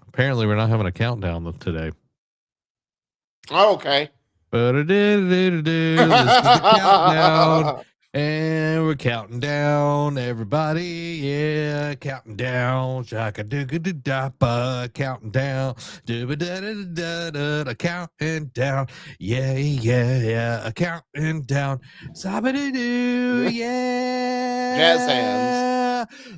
Apparently, we're not having a countdown today. Oh, okay. This is the countdown. And we're counting down, everybody. Yeah, counting down. Shaka dooga da ba, counting down. Dooba da da da da da, counting down. Yeah, yeah, counting down. Sabba doo, yeah. Jazz hands.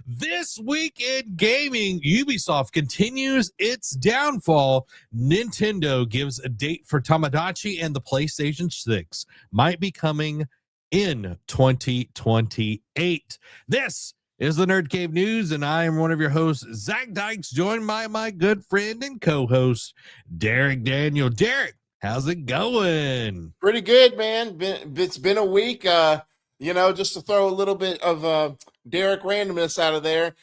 This week in gaming, Ubisoft continues its downfall. Nintendo gives a date for Tamagotchi, and the PlayStation 6 might be coming in 2028. This is the NerdCave News, and I am one of your hosts, Zach Dykes, joined by my good friend and co-host, Derek Daniel. Derek, how's it going? Pretty good, man. It's been a week. Just to throw a little bit of Derek randomness out of there.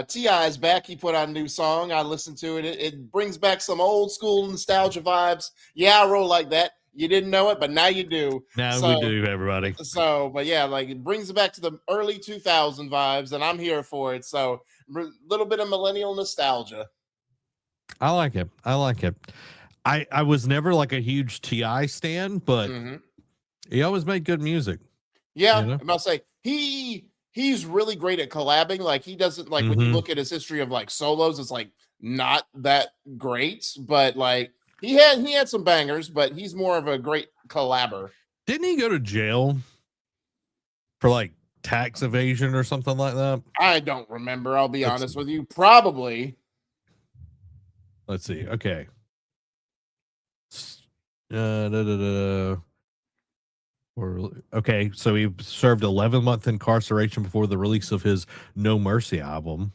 T.I. is back. He put out a new song. I listened to it. It brings back some old school nostalgia vibes. Yeah, I roll like that. You didn't know it, but now you do. Now we do, everybody. But yeah, like it brings it back to the early 2000 vibes, and I'm here for it. So a little bit of millennial nostalgia. I like it. I was never like a huge T.I. stan, but he always made good music. Yeah, I'm about to say he's really great at collabing. Like he doesn't like when you look at his history of like solos, it's like not that great, but like he had some bangers, but he's more of a great collaborator. Didn't he go to jail for like tax evasion or something like that? I don't remember. I'll be honest with you. Probably. Let's see. Okay. Okay, so he served 11-month incarceration before the release of his No Mercy album.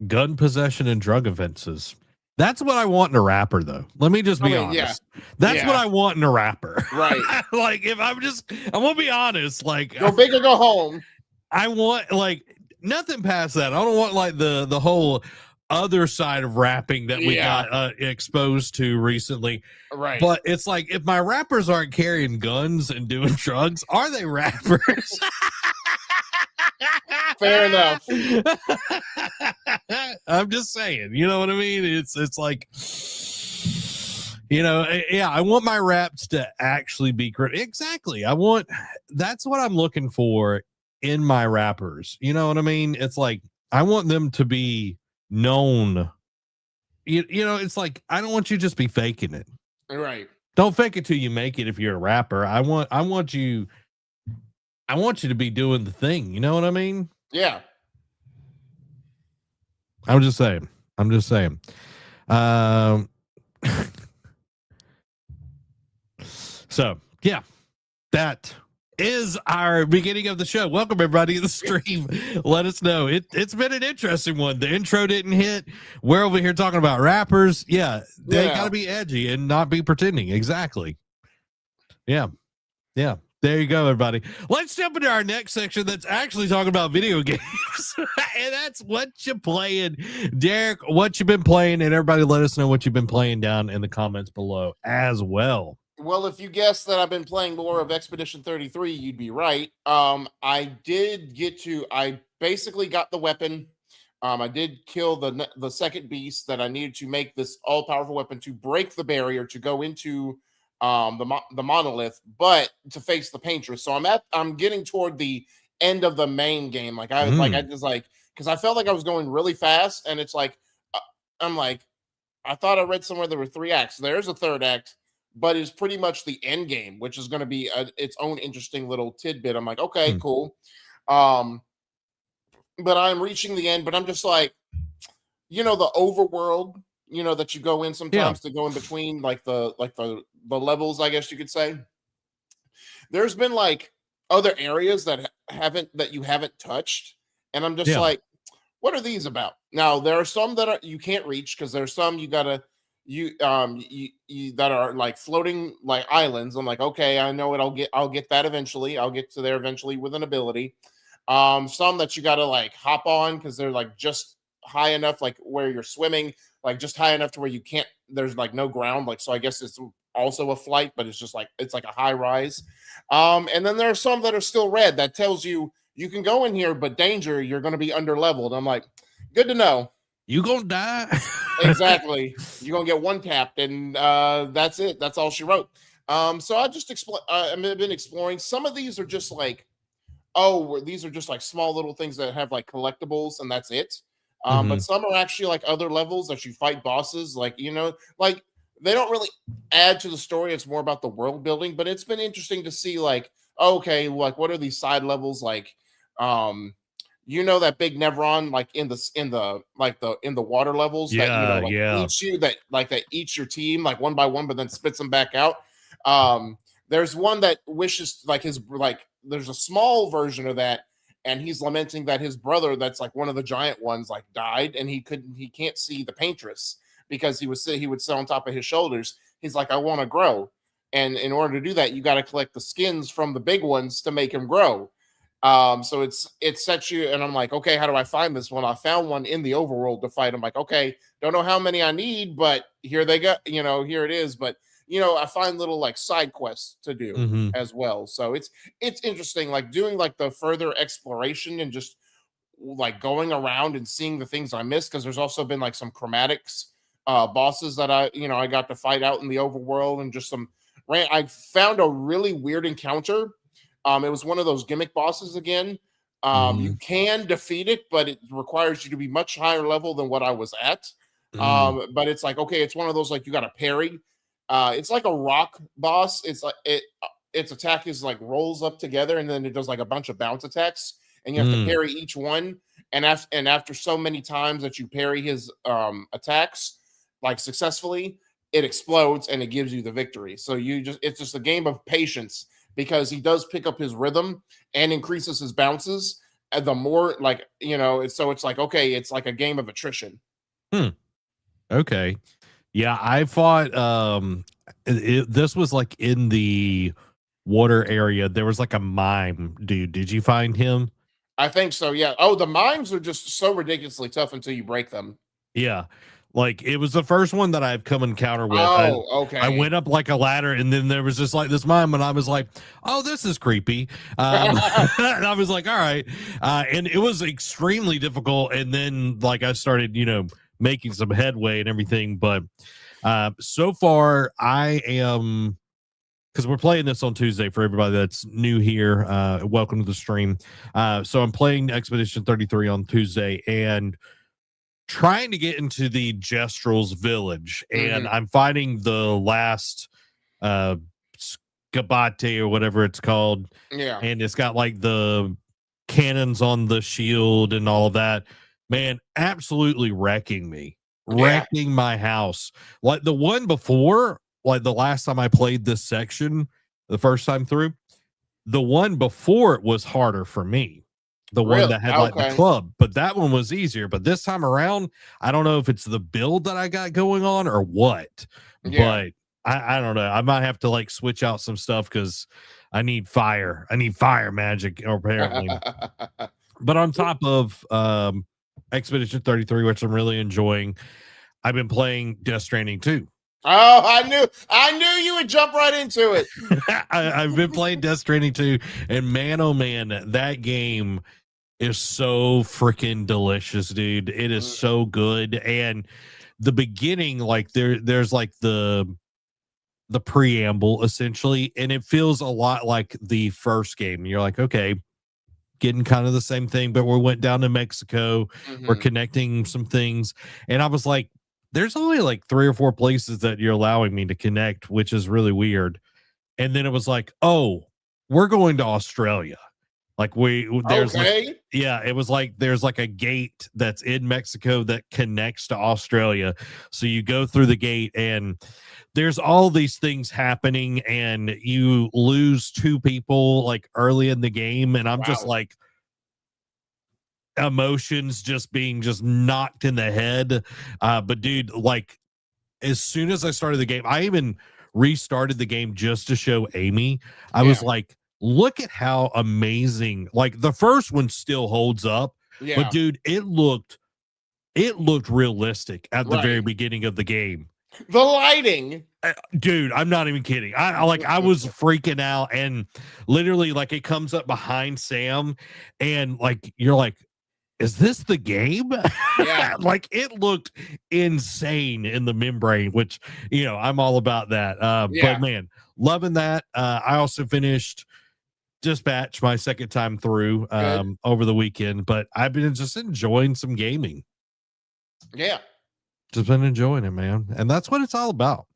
Gun possession and drug offenses. That's what I want in a rapper, though. Let me just be honest. Yeah. That's what I want in a rapper. Right. Like, if I'm gonna be honest. Like, go big or go home. I want like nothing past that. I don't want like the whole other side of rapping that we got exposed to recently. Right. But it's like, if my rappers aren't carrying guns and doing drugs, are they rappers? Fair enough. I'm just saying, you know what I mean? It's like, I want my raps to actually be correct. Exactly. That's what I'm looking for in my rappers. You know what I mean? It's like, I want them to be known. It's like, I don't want you to just be faking it. Right. Don't fake it till you make it. If you're a rapper, I want you to be doing the thing. You know what I mean? Yeah. I'm just saying. So yeah, that is our beginning of the show. Welcome everybody to the stream. Let us know. It's been an interesting one. The intro didn't hit. We're over here talking about rappers. Yeah, they gotta be edgy and not be pretending. Exactly. Yeah. There you go, everybody. Let's jump into our next section that's actually talking about video games. And that's what you're playing. Derek, what you've been playing, and everybody let us know what you've been playing down in the comments below as well. Well, if you guessed that I've been playing more of Expedition 33, you'd be right. I basically got the weapon. I did kill the second beast that I needed to make this all-powerful weapon to break the barrier to go into the monolith, but to face the paintress. So I'm getting toward the end of the main game. Like I because I felt like I was going really fast, and it's like I'm like, I thought I read somewhere there were 3 acts. There's a third act, but it's pretty much the end game, which is going to be its own interesting little tidbit. I'm like, okay, cool. But I'm reaching the end, but I'm just like, the overworld, that you go in sometimes to go in between like the levels, I guess you could say. There's been like other areas that you haven't touched, and I'm just like, what are these about? Now there are some that you can't reach, because there's some you gotta that are like floating like islands. I'm like, okay, I know it. I'll get that eventually. I'll get to there eventually with an ability. Some that you gotta like hop on because they're like just high enough, like where you're swimming, like just high enough to where you can't. There's like no ground, like so. I guess it's also a flight, but it's just like it's like a high rise. And then there are some that are still red that tells you you can go in here, but danger, you're going to be under leveled. I'm like, good to know. You gonna die. Exactly. You're gonna get one tapped, and that's it. That's all she wrote. So I just I've been exploring. Some of these are just like, oh, these are just like small little things that have like collectibles, and that's it. But some are actually like other levels that you fight bosses, like like they don't really add to the story. It's more about the world building. But it's been interesting to see, like, okay, like what are these side levels like? That big Nevron, like in the water levels that like eats you, that eats your team like one by one, but then spits them back out. There's one that wishes there's a small version of that, and he's lamenting that his brother, that's like one of the giant ones, like died, and he can't see the paintress because he would sit on top of his shoulders. He's like, I want to grow, and in order to do that, you got to collect the skins from the big ones to make him grow. So it sets you, and I'm like, okay, how do I find this one? I found one in the overworld to fight. I'm like, okay, don't know how many I need, but here they go, here it is. But I find little like side quests to do as well. So it's interesting, like doing like the further exploration and just like going around and seeing the things I missed, because there's also been like some chromatics bosses that I got to fight out in the overworld, and just I found a really weird encounter. It was one of those gimmick bosses again. You can defeat it, but it requires you to be much higher level than what I was at. But it's like, okay, it's one of those, like, you got to parry. It's like a rock boss. It's like its attack is like rolls up together, and then it does like a bunch of bounce attacks, and you have to parry each one. And after so many times that you parry his attacks like successfully, it explodes and it gives you the victory. So it's just a game of patience, because he does pick up his rhythm and increases his bounces. And the more, like, so it's like, okay, it's like a game of attrition. Okay. Yeah, I fought, this was like in the water area. There was like a mime dude. Did you find him? I think so, yeah. Oh, the mimes are just so ridiculously tough until you break them. Yeah. Like, it was the first one that I've come encounter with. Oh, okay. I went up like a ladder, and then there was just like this mime, and I was like, oh, this is creepy. And I was like, all right. And it was extremely difficult. And then like I started, making some headway and everything. But so far I am, because we're playing this on Tuesday for everybody that's new here. Welcome to the stream. So I'm playing Expedition 33 on Tuesday, and trying to get into the Jestrel's village, and I'm fighting the last Skabate or whatever it's called. Yeah. And it's got like the cannons on the shield and all of that. Man, absolutely wrecking me. Wrecking my house. Like the one before, like the last time I played this section, the first time through, the one before it was harder for me. The one that had like the club, but that one was easier. But this time around, I don't know if it's the build that I got going on or what, but I don't know. I might have to like switch out some stuff, because I need fire. I need fire magic, apparently. But on top of Expedition 33, which I'm really enjoying, I've been playing Death Stranding 2. Oh, I knew you would jump right into it. I've been playing Death Stranding 2, and man, oh man, that game is so freaking delicious, dude. It is so good. And the beginning, like there's like the preamble essentially, and it feels a lot like the first game. You're like, okay, getting kind of the same thing, but we went down to Mexico. We're connecting some things, and I was like, there's only like 3 or 4 places that you're allowing me to connect, which is really weird. And then it was like, oh, we're going to Australia. Like there's like, yeah, it was like there's like a gate that's in Mexico that connects to Australia. So you go through the gate, and there's all these things happening, and you lose 2 people like early in the game, and I'm just like, emotions just being knocked in the head. But dude, like as soon as I started the game, I even restarted the game just to show Amy. I was like, look at how amazing, like the first one still holds up, but dude, it looked realistic at the very beginning of the game. The lighting. Dude, I'm not even kidding. I was freaking out, and literally like it comes up behind Sam, and like you're like, is this the game? Yeah. Like it looked insane in the membrane, which I'm all about that. But man, loving that. I also finished Dispatch my second time through over the weekend, but I've been just enjoying some gaming. Yeah. Just been enjoying it, man. And that's what it's all about.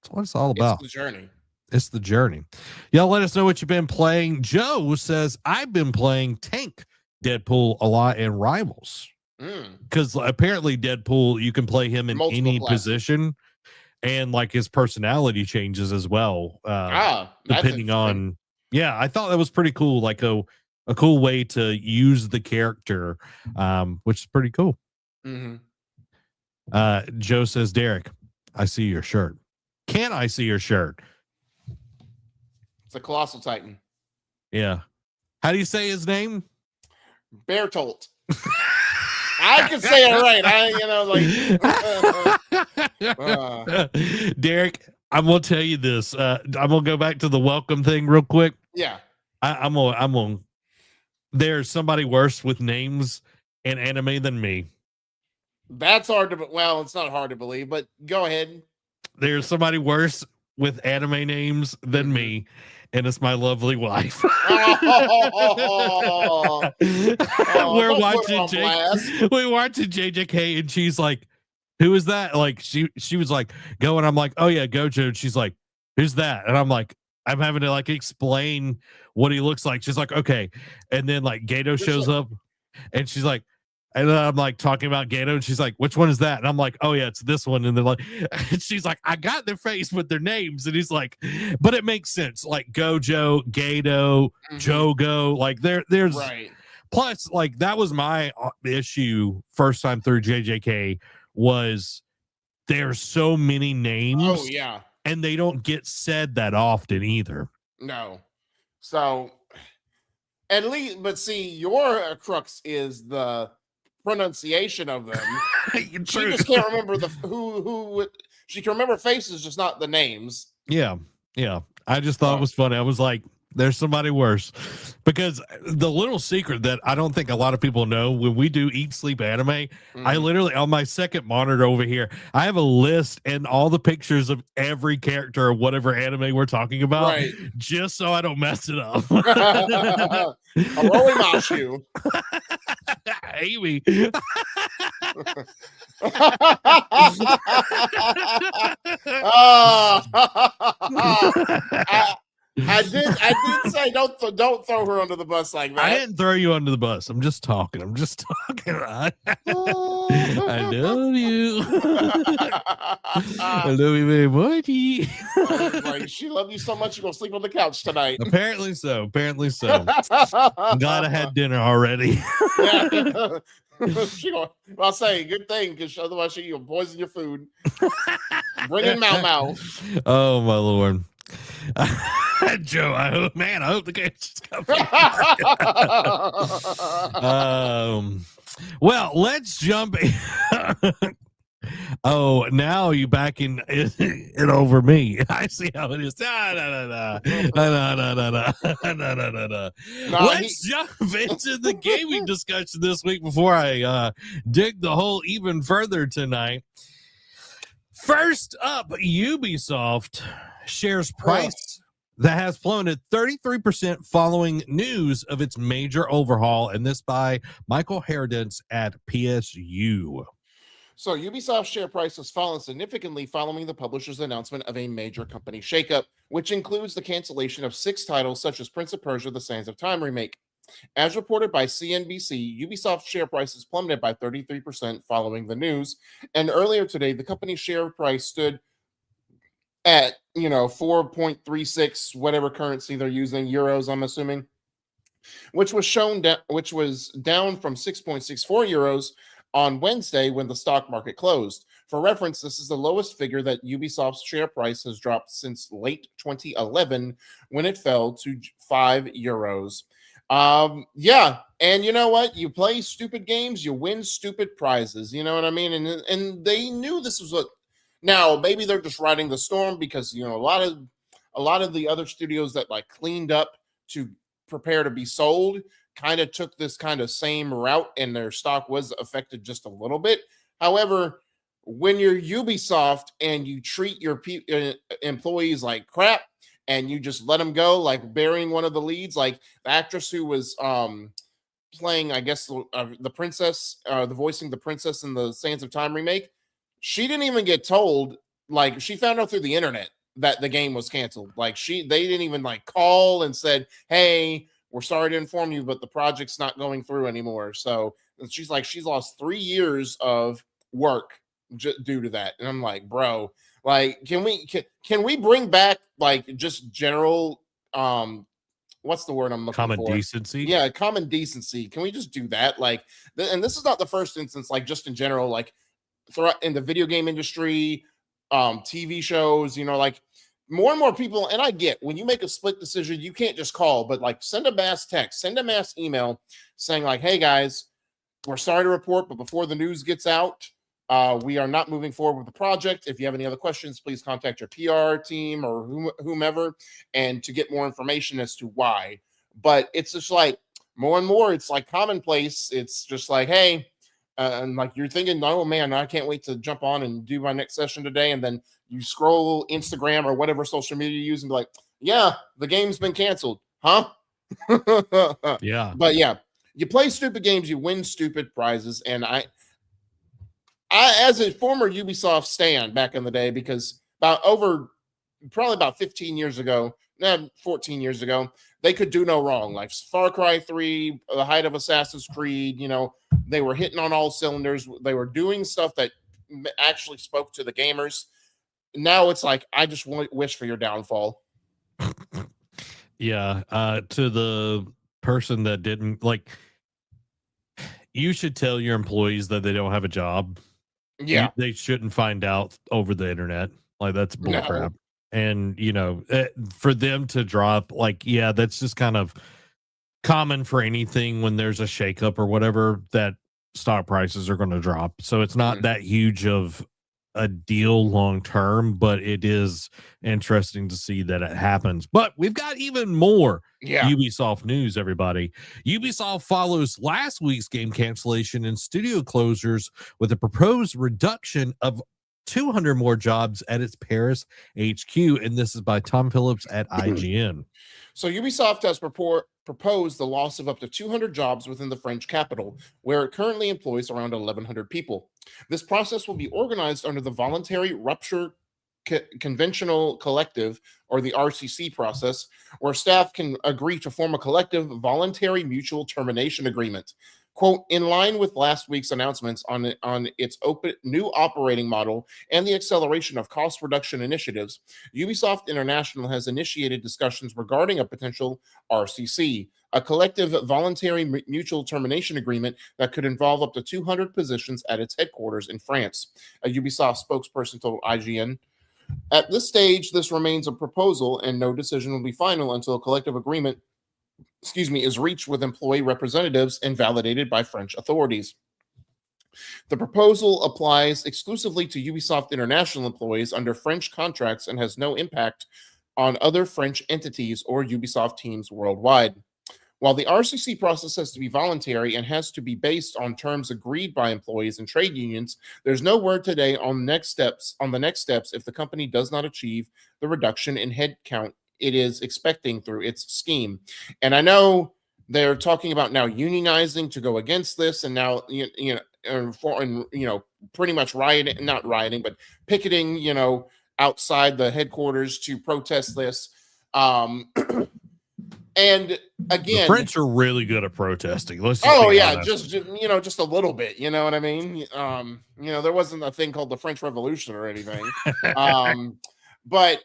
That's what it's all about. It's the journey. It's the journey. Y'all let us know what you've been playing. Joe says, I've been playing Tank Deadpool a lot in Rivals. Because apparently Deadpool, you can play him in multiple any classes. Position, and like his personality changes as well. Depending on, I thought that was pretty cool. Like a cool way to use the character, which is pretty cool. Joe says, Derek, I see your shirt. Can I see your shirt? It's a Colossal Titan. Yeah. How do you say his name? Bertolt. I can say it right. Derek, I'm gonna tell you this. I'm gonna go back to the welcome thing real quick. Yeah. I'm gonna. There's somebody worse with names in anime than me. That's hard to. Well, it's not hard to believe, but go ahead. There's somebody worse with anime names than me, and it's my lovely wife. We're watching JJK, and she's like, "Who is that?" Like she was like, "Go," and I'm like, "Oh yeah, Gojo." And she's like, "Who's that?" And I'm like, I'm having to like explain what he looks like. She's like, "Okay," and then like Gato shows up, and she's like. And then I'm like talking about Gato, and she's like, "Which one is that?" And I'm like, "Oh yeah, it's this one." And then like, and she's like, "I got their face with their names," and he's like, "But it makes sense, like Gojo, Gato, Jogo, like there's right." Plus, like that was my issue first time through JJK was there's so many names. Oh yeah, and they don't get said that often either. No, so at least, but see, your crux is the pronunciation of them. She just can't remember who she can remember faces, just not the names. Yeah. I just thought it was funny. I was like, there's somebody worse, because the little secret that I don't think a lot of people know, when we do Eat Sleep Anime, I literally on my second monitor over here, I have a list and all the pictures of every character or whatever anime we're talking about, just so I don't mess it up. A rolling mouse you. Amy. I did say don't throw her under the bus like that. I didn't throw you under the bus. I'm just talking. I love you. I love you very much. Like, she loved you so much you're gonna sleep on the couch tonight. Apparently so. I'm glad I had dinner already. I'll say good thing, because otherwise she'll poison your food. Bring in Mau. Oh my Lord. Joe, I hope the game's coming. Well, let's jump in. Oh, now you back in it over me. I see how it is. No. Let's jump into the gaming discussion this week before I dig the hole even further tonight. First up, Ubisoft shares price that has plummeted 33% following news of its major overhaul, and this by Michael Herodens at PSU. So Ubisoft's share price has fallen significantly following the publisher's announcement of a major company shakeup, which includes the cancellation of 6 titles such as Prince of Persia: The Sands of Time remake. As reported by CNBC, Ubisoft's share price has plummeted by 33% following the news, and earlier today, the company's share price stood at 4.36 whatever currency they're using, euros, I'm assuming, which was down from 6.64 euros on Wednesday when the stock market closed. For reference, this is the lowest figure that Ubisoft's share price has dropped since late 2011, when it fell to 5 euros. And you know what? You play stupid games, you win stupid prizes. You know what I mean? And they knew this was what Now, maybe they're just riding the storm because a lot of the other studios that like cleaned up to prepare to be sold kind of took this kind of same route, and their stock was affected just a little bit. However, when you're Ubisoft and you treat your employees like crap and you just let them go, like burying one of the leads, like the actress who was playing, I guess, the princess, the voicing the princess in the Sands of Time remake, she didn't even get told. Like, she found out through the internet that the game was canceled. Like, they didn't even like call and said, "Hey, we're sorry to inform you, but the project's not going through anymore." So she's like, she's lost 3 years of work due to that. And I'm like, bro, like, can we bring back like just general what's the word I'm looking Common for? decency. Yeah, common decency. Can we just do that? Like, and this is not the first instance, like just in general, like in the video game industry, TV shows, like more and more people. And I get, when you make a split decision, you can't just call, but like send a mass text, send a mass email saying like, "Hey guys, we're sorry to report, but before the news gets out, we are not moving forward with the project. If you have any other questions, please contact your PR team or whomever, and to get more information as to why." But it's just like more and more, it's like commonplace. It's just like, hey, and like you're thinking, "Oh man, I can't wait to jump on and do my next session today." And then you scroll Instagram or whatever social media you use and be like, "Yeah, the game's been canceled, huh?" Yeah. But yeah, you play stupid games, you win stupid prizes. And I as a former Ubisoft stan back in the day, because probably about 15 years ago, 14 years ago, they could do no wrong. Like Far Cry 3, the height of Assassin's Creed, they were hitting on all cylinders. They were doing stuff that actually spoke to the gamers. Now it's like, I just wish for your downfall. Yeah. To the person that didn't like, you should tell your employees that they don't have a job. Yeah. They shouldn't find out over the internet. Like, that's bullcrap. No. And for them to drop, like, yeah, that's just kind of common for anything when there's a shakeup or whatever, that stock prices are going to drop. So it's not that huge of a deal long term, but it is interesting to see that it happens. But we've got even more Ubisoft news, everybody. Ubisoft follows last week's game cancellation and studio closures with a proposed reduction of 200 more jobs at its Paris HQ. And this is by Tom Phillips at IGN. So Ubisoft has proposed the loss of up to 200 jobs within the French capital, where it currently employs around 1,100 people. This process will be organized under the Voluntary Rupture Conventional Collective, or the RCC process, where staff can agree to form a collective voluntary mutual termination agreement. Quote, in line with last week's announcements on its new operating model and the acceleration of cost reduction initiatives, Ubisoft International has initiated discussions regarding a potential RCC, a collective voluntary mutual termination agreement that could involve up to 200 positions at its headquarters in France. A Ubisoft spokesperson told IGN, "At this stage, this remains a proposal and no decision will be final until a collective agreement is reached with employee representatives and validated by French authorities. The proposal applies exclusively to Ubisoft International employees under French contracts and has no impact on other French entities or Ubisoft teams worldwide. While the RCC process has to be voluntary and has to be based on terms agreed by employees and trade unions, there's no word today on the next steps if the company does not achieve the reduction in headcount it is expecting through its scheme." And I know they're talking about now unionizing to go against this, and now pretty much not rioting, but picketing, outside the headquarters to protest this. And again, the French are really good at protesting. Let's just just a little bit. You know what I mean? There wasn't a thing called the French Revolution or anything. But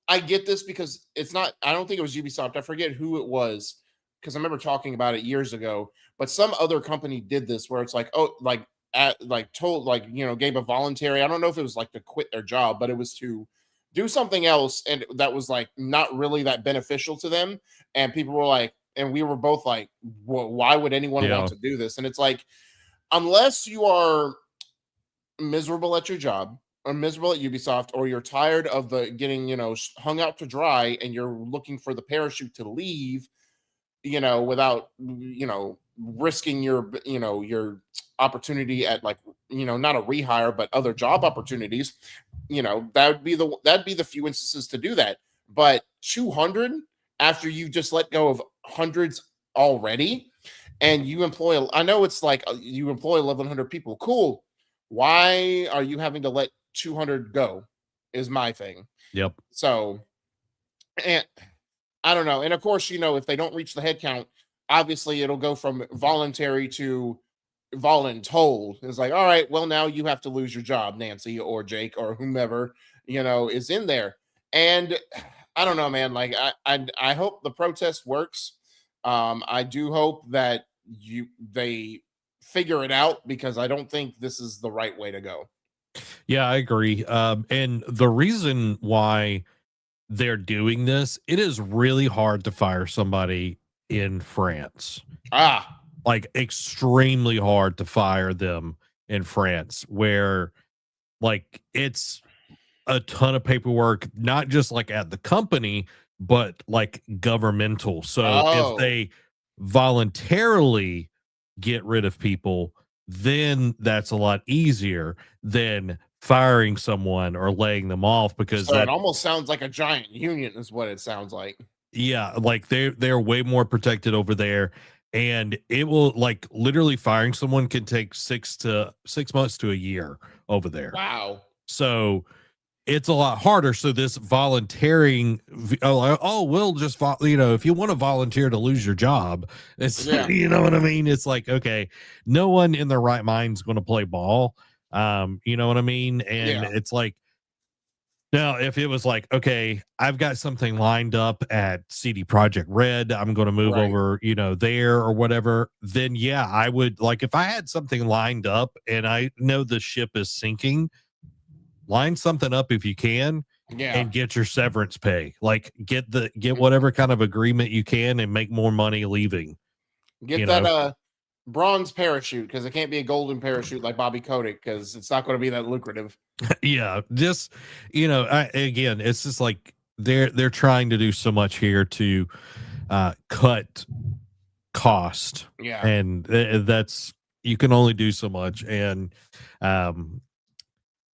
I get this because it's not. I don't think it was Ubisoft. I forget who it was because I remember talking about it years ago. But some other company did this where it's like, gave a voluntary. I don't know if it was like to quit their job, but it was to do something else, and that was like not really that beneficial to them. And people were like, and we were both like, well, why would anyone want to do this? And it's like, unless you are miserable at your job or miserable at Ubisoft, or you're tired of the getting, hung out to dry and you're looking for the parachute to leave, without, risking your opportunity at, like, not a rehire, but other job opportunities, that'd be the few instances to do that. But 200 after you just let go of hundreds already, and you employ, I know it's like, you employ 1,100 people. Cool. Why are you having to let 200 go? Is my thing. Yep. So, and I don't know. And of course, if they don't reach the head count, obviously it'll go from voluntary to voluntold. It's like, all right, well, now you have to lose your job, Nancy or Jake or whomever, is in there. And I don't know, man. Like, I hope the protest works. I do hope that they figure it out, because I don't think this is the right way to go. Yeah, I agree. And the reason why they're doing this, it is really hard to fire somebody in France. Like, extremely hard to fire them in France, where, like, it's a ton of paperwork, not just like at the company, but like governmental. So if they voluntarily get rid of people, then that's a lot easier than firing someone or laying them off, because So it almost sounds like a giant union is what it sounds like. yeah, like they're way more protected over there, and it will, like, literally firing someone can take 6 months to a year over there. Wow. So it's a lot harder. So this volunteering, we'll just, if you want to volunteer to lose your job, it's, you know what I mean? It's like, okay, no one in their right mind is going to play ball. You know what I mean? And it's like, now, if it was like, okay, I've got something lined up at CD Project Red, I'm going to move over, there or whatever, then yeah, I would, like, if I had something lined up and I know the ship is sinking, line something up if you can, and get your severance pay. Like, get whatever kind of agreement you can and make more money leaving. Get that bronze parachute, because it can't be a golden parachute like Bobby Kotick, because it's not going to be that lucrative. Yeah, just again, it's just like they're trying to do so much here to cut cost. Yeah, and that's, you can only do so much. And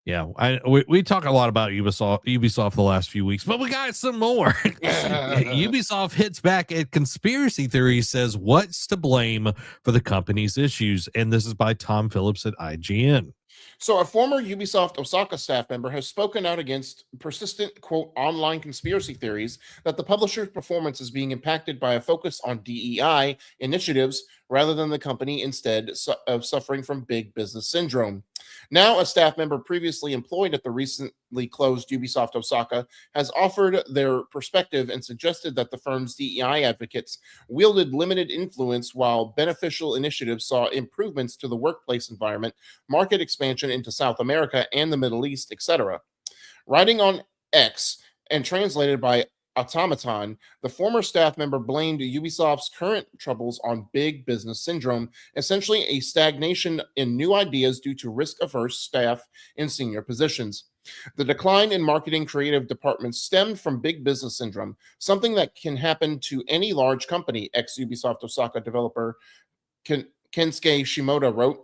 we talk a lot about Ubisoft the last few weeks, but we got some more. Ubisoft hits back at conspiracy theories, says what's to blame for the company's issues, and this is by Tom Phillips at IGN. So a former Ubisoft Osaka staff member has spoken out against persistent, quote, online conspiracy theories that the publisher's performance is being impacted by a focus on DEI initiatives rather than the company instead of suffering from big business syndrome. Now, a staff member previously employed at the recently closed Ubisoft Osaka has offered their perspective and suggested that the firm's DEI advocates wielded limited influence, while beneficial initiatives saw improvements to the workplace environment, market expansion into South America and the Middle East, etc. Writing on X and translated by Automaton, the former staff member blamed Ubisoft's current troubles on big business syndrome, essentially a stagnation in new ideas due to risk-averse staff in senior positions. The decline in marketing creative departments stemmed from big business syndrome, something that can happen to any large company, ex-Ubisoft Osaka developer Kensuke Shimoda wrote.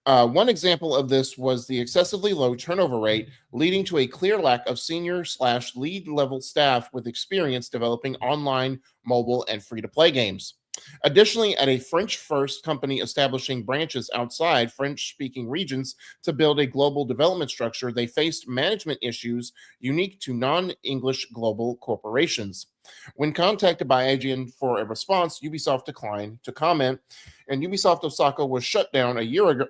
One example of this was the excessively low turnover rate, leading to a clear lack of senior/lead level staff with experience developing online, mobile, and free-to-play games. Additionally, at a French-first company establishing branches outside French-speaking regions to build a global development structure, they faced management issues unique to non-English global corporations. When contacted by IGN for a response, Ubisoft declined to comment, and Ubisoft Osaka was shut down a year ago,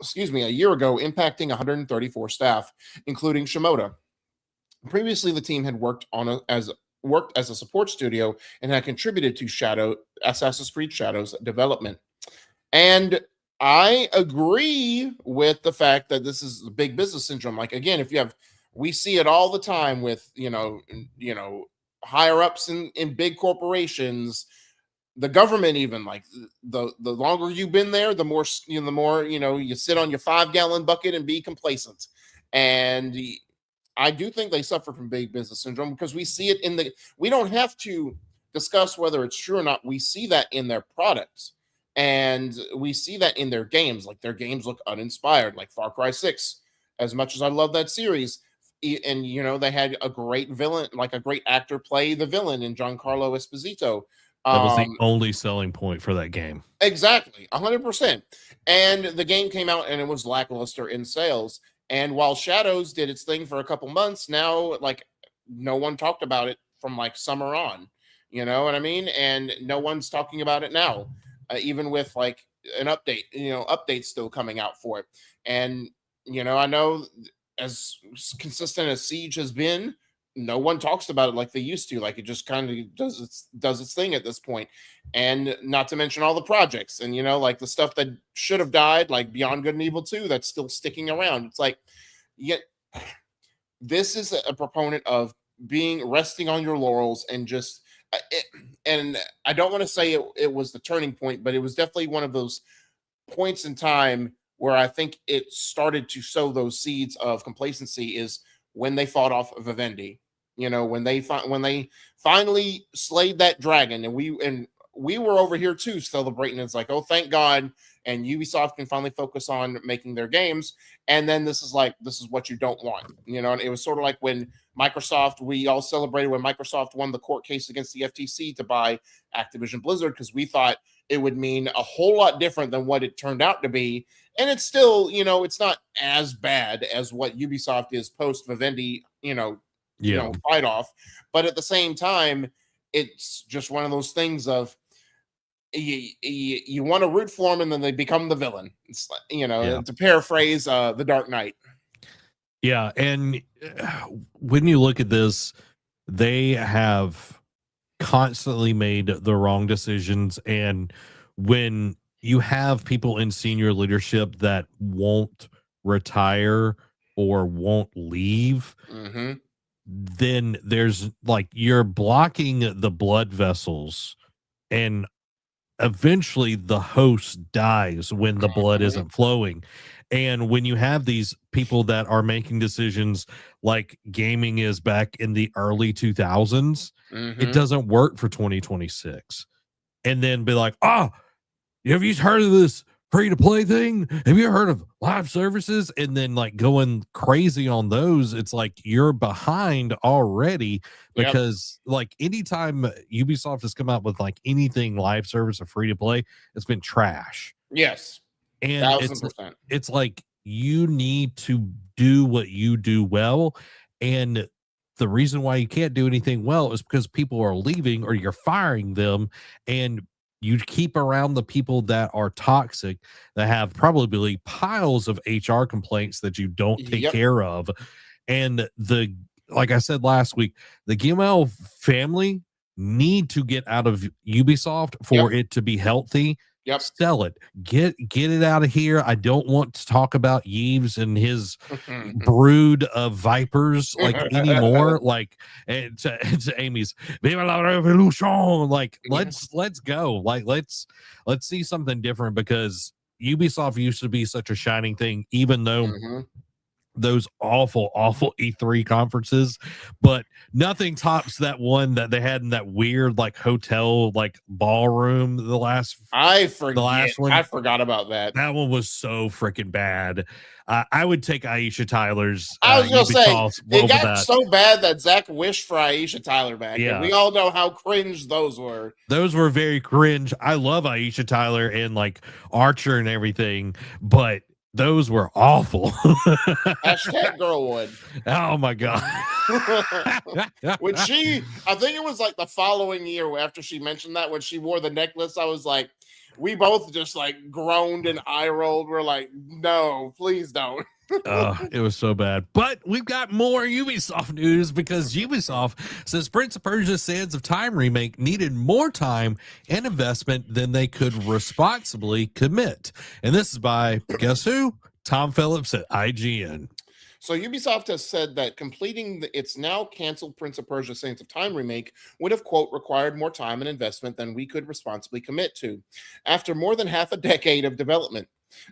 impacting 134 staff, including Shimoda. Previously, the team had worked as a support studio and had contributed to Assassin's Creed Shadows development. And I agree with the fact that this is a big business syndrome. Like, again, we see it all the time with higher ups in big corporations the government, even like the longer you've been there, the more you sit on your 5-gallon bucket and be complacent. And I do think they suffer from big business syndrome, because we see it we don't have to discuss whether it's true or not. We see that in their products, and we see that in their games. Like, their games look uninspired, like Far Cry 6. As much as I love that series, and they had a great villain, like a great actor play the villain in Giancarlo Esposito. That was the only selling point for that game. Exactly, 100%. And the game came out and it was lackluster in sales. And while Shadows did its thing for a couple months, now like no one talked about it from like summer on. You know what I mean? And no one's talking about it now, even with like an update. Updates still coming out for it. And I know, as consistent as Siege has been, no one talks about it like they used to. Like, it just kind of does its thing at this point. And not to mention all the projects and like the stuff that should have died, like Beyond Good and Evil 2, that's still sticking around. It's like, this is a proponent of resting on your laurels and just and I don't want to say it was the turning point, but it was definitely one of those points in time where I think it started to sow those seeds of complacency, is when they fought off Vivendi. When they finally slayed that dragon, and we were over here too celebrating. It's like, oh, thank God, and Ubisoft can finally focus on making their games. And then this is what you don't want. And it was sort of like when Microsoft, we all celebrated when Microsoft won the court case against the FTC to buy Activision Blizzard, because we thought it would mean a whole lot different than what it turned out to be. And it's still, it's not as bad as what Ubisoft is post Vivendi, fight off. But at the same time, it's just one of those things of you want to root for them, and then they become the villain. It's like, to paraphrase The Dark Knight. Yeah, and when you look at this, they have constantly made the wrong decisions, and when you have people in senior leadership that won't retire or won't leave, then there's like, you're blocking the blood vessels, and eventually the host dies when the blood isn't flowing. And when you have these people that are making decisions like gaming is back in the early 2000s, it doesn't work for 2026. And then be like, have you heard of this free-to-play thing? Have you heard of live services? And then like going crazy on those, it's like you're behind already, because like anytime Ubisoft has come out with like anything live service or free-to-play, it's been trash. Yes. And it's like, you need to do what you do well. And the reason why you can't do anything well is because people are leaving or you're firing them, and you keep around the people that are toxic, that have probably piles of HR complaints that you don't take care of. And like I said last week, the Guillemot family need to get out of Ubisoft for it to be healthy. Sell it, get it out of here. I don't want to talk about Yves and his brood of vipers like anymore. Like, it's Amy's Vive la Revolution. Like, let's go. Like, let's see something different, because Ubisoft used to be such a shining thing, even though those awful E3 conferences, but nothing tops that one that they had in that weird like hotel like ballroom. I forgot about that. That one was so freaking bad. I would take Aisha Tyler's. I was gonna say, it got so bad that Zach wished for Aisha Tyler back. Yeah, and we all know how cringe those were. Those were very cringe. I love Aisha Tyler and like Archer and everything, but those were awful. Hashtag Girlwood. Oh my God. When I think it was like the following year after she mentioned that, when she wore the necklace, I was like, we both just like groaned and eye rolled. We're like, no, please don't. It was so bad. But we've got more Ubisoft news, because Ubisoft says Prince of Persia Sands of Time remake needed more time and investment than they could responsibly commit. And this is by, guess who? Tom Phillips at IGN. So Ubisoft has said that completing its now canceled Prince of Persia: Sands of Time remake would have, quote, required more time and investment than we could responsibly commit to after more than half a decade of development.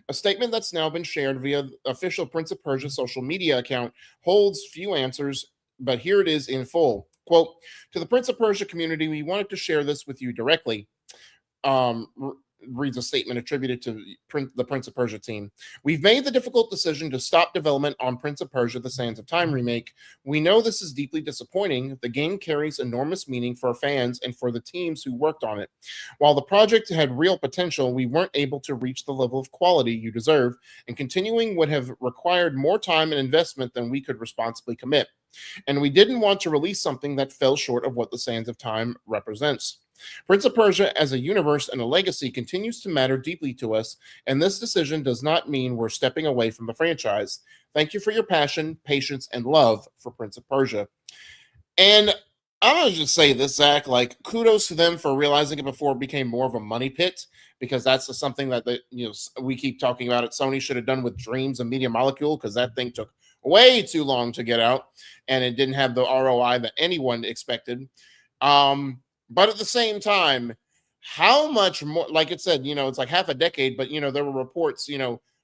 A statement that's now been shared via the official Prince of Persia social media account holds few answers, but here it is in full. Quote, to the Prince of Persia community, we wanted to share this with you directly. Reads a statement attributed to the Prince of Persia team. We've made the difficult decision to stop development on Prince of Persia: The Sands of Time remake. We know this is deeply disappointing. The game carries enormous meaning for fans and for the teams who worked on it. While the project had real potential, we weren't able to reach the level of quality you deserve, and continuing would have required more time and investment than we could responsibly commit. And we didn't want to release something that fell short of what the Sands of Time represents. Prince of Persia as a universe and a legacy continues to matter deeply to us, and this decision does not mean we're stepping away from the franchise. Thank you for your passion, patience, and love for Prince of Persia. And I'm going to just say this, Zach, like, kudos to them for realizing it before it became more of a money pit, because that's something that we keep talking about it. Sony should have done with Dreams and Media Molecule, because that thing took way too long to get out, and it didn't have the ROI that anyone expected. But at the same time, how much more, like it said, it's like half a decade, but, there were reports,